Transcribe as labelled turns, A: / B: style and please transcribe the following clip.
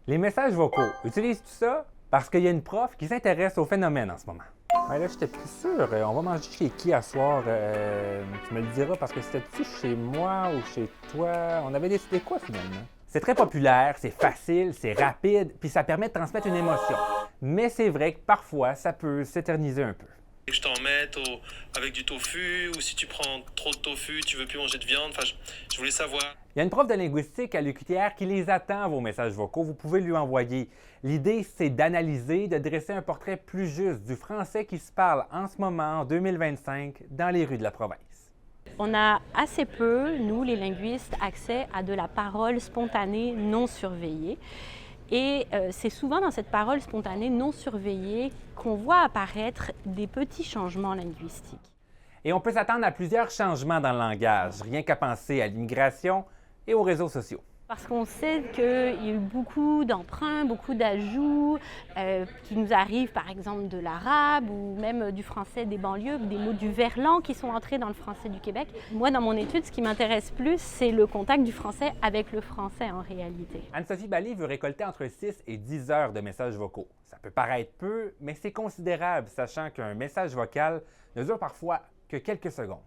A: Les messages vocaux, utilises-tu ça? Parce qu'il y a une prof qui s'intéresse au phénomène en ce moment. Ouais, là, j'étais plus sûr. On va manger chez qui à soir? Tu me le diras parce que c'était-tu chez moi ou chez toi? On avait décidé quoi finalement? C'est très populaire, c'est facile, c'est rapide, puis ça permet de transmettre une émotion. Mais c'est vrai que parfois, ça peut s'éterniser un peu.
B: Que je t'en mette avec du tofu, ou si tu prends trop de tofu, tu veux plus manger de viande. Enfin, je voulais savoir.
A: Il y a une prof de linguistique à l'UQTR qui les attend, vos messages vocaux. Vous pouvez lui envoyer. L'idée, c'est d'analyser, de dresser un portrait plus juste du français qui se parle en ce moment, en 2025, dans les rues de la province.
C: On a assez peu, nous les linguistes, accès à de la parole spontanée non surveillée. Et c'est souvent dans cette parole spontanée non surveillée qu'on voit apparaître des petits changements linguistiques.
A: Et on peut s'attendre à plusieurs changements dans le langage, rien qu'à penser à l'immigration et aux réseaux sociaux.
C: Parce qu'on sait qu'il y a eu beaucoup d'emprunts, beaucoup d'ajouts qui nous arrivent par exemple de l'arabe ou même du français des banlieues, des mots du verlan qui sont entrés dans le français du Québec. Moi, dans mon étude, ce qui m'intéresse plus, c'est le contact du français avec le français en réalité.
A: Anne-Sophie Ballé veut récolter entre 6 et 10 heures de messages vocaux. Ça peut paraître peu, mais c'est considérable, sachant qu'un message vocal ne dure parfois que quelques secondes.